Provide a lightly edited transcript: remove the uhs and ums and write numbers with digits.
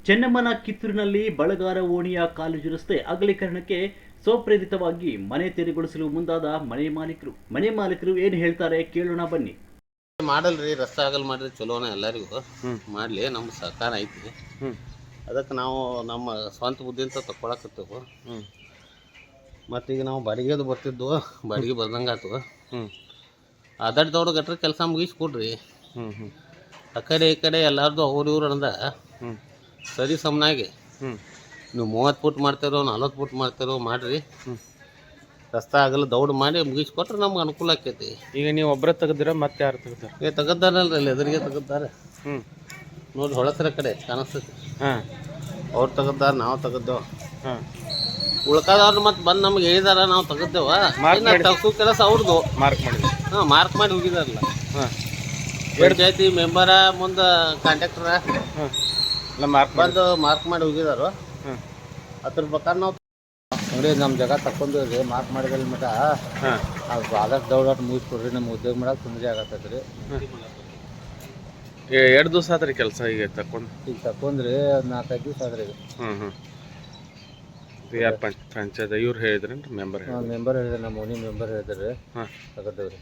ಚೆನ್ನಮ್ಮನ ಕಿತ್ತೂರಿನಲ್ಲಿ Balagar ಓಣಿಯ college ರಸ್ತೆ ಅಗಲೀಕರಣಕ್ಕೆ ಸ್ವಪ್ರೇರಿತವಾಗಿ ಮನೆ ತೆರವುಗೊಳಿಸಲು ಮುಂದಾದ ಮನೆ ಮಾಲೀಕರು ಏನು ಹೇಳ್ತಾರೆ ಕೇಳೋಣ ಬನ್ನಿ. ಮಾಡಲ್ರಿ, ರಸ್ತೆ ಆಗಲ್ ಮಾಡ್ರಿ, ಚಲೋನ ಎಲ್ಲರಿಗೂ ಮಾಡಲಿ, ನಮ್ಮ ಸಹಕಾರ ಐತಿ. ಅದಕ್ಕೆ ನಾವು ನಮ್ಮ ಸ್ವಂತ ಬುದ್ಧಿಂತ ತಗೊಳಕತ್ತೇವೆ. ಮತ್ತೀಗ ನಾವು ಬಾಡಿಗೆದು ಬರ್ತಿದ್ವು, ಬಾಡಿಗೆ ಬರ್ದಂಗೆ ಆತು. ಅದಡ್ದವ್ರು ಗಟ್ರ ಕೆಲಸ ಮುಗಿಸಿ ಕೊಡ್ರಿ. ಆ ಕಡೆ ಈ ಕಡೆ ಎಲ್ಲಾರ್ದು ಅವ್ರು ಇವ್ರು ಅಂದ ಸರಿ ಸಮನಾಗಿ ನೀವು 30 ಫುಟ್ ಮಾಡ್ತಿರೋ 40 ಫುಟ್ ಮಾಡ್ತಿರೋ ಮಾಡ್ರಿ. ರಸ್ತೆ ಆಗಲ್ಲ ದೌಡ್ ಮಾಡಿ ಮುಗಿಸ್ಕೊಟ್ರೆ ನಮ್ಗೆ ಅನುಕೂಲ ಆಕೈತಿ. ಈಗ ನೀವು ಒಬ್ಬರೇ ತೆಗೆದಿರ ಮತ್ತೆ ಯಾರು ತೆಗೆದಾರ? ತೆಗದ್ದಾರಲ್ರಿ, ಅಲ್ಲಿ ಎದುರಿಗೆ ತೆಗದ್ದಾರೆ ನೋಡ್ರಿ, ಹೊಳಸರ ಕಡೆ ಕಾಣಿಸ್ತೈತಿ. ಅವ್ರು ತೆಗದ್ದಾರ, ನಾವು ತೆಗದ್ದೇವ. ಉಳ್ಕಾದವ್ರು ಮತ್ತೆ ಬಂದು ನಮ್ಗೆ ಹೇಳಿದಾರ, ನಾವು ತೆಗದ್ದೇವ. ತಗ್ಸೋ ಕೆಲಸ ಅವ್ರದ್ದು ಮಾರ್ಕ್ ಮಾಡಿ ಹೋಗಿದಾರಲ್ಲ. ಪಂಚಾಯತಿ ಮೆಂಬರ ಮುಂದೆ ಕಾಂಟ್ರಾಕ್ಟರ ಬಂದು ಮಾರ್ಕ್ ಮಾಡಿ ಹೋಗಿದಾರು. ಅದ್ರ ಪ್ರಕಾರ ನಾವು ನೋಡಿ ನಮ್ಮ ಜಾಗ ತಗೊಂಡಿವ್ರಿ. ಮಾರ್ಕ್ ಮಾಡಿದಲ್ಲಿ ಮಟ ಅದು ಆದಷ್ಟು ದೌಡಾಟ ಮುಗಿಸ್ಕೊಡ್ರಿ. ನಮ್ಗೆ ಉದ್ಯೋಗ ಮಾಡಕ್ಕೆ ತೊಂದರೆ ಆಗತ್ತದ್ರಿ. ಎರಡು ದಿವಸ ಆದ್ರಿ ಕೆಲಸ ಈಗ ತಕೊಂಡ್ರಿ 4-5 ದಿವಸ ಆದ್ರಿ ಈಗ. ಪಂಚಾಯತ್ ಇವ್ರು ಹೇಳಿದ್ರಿ ಮೆಂಬರ್ ಹೇಳಿದ್ರೆ ನಮ್ಮ ಓಣಿ ಮೆಂಬರ್ ಹೇಳಿದ್ರಿ ತಗೋತೇವ್ರಿ.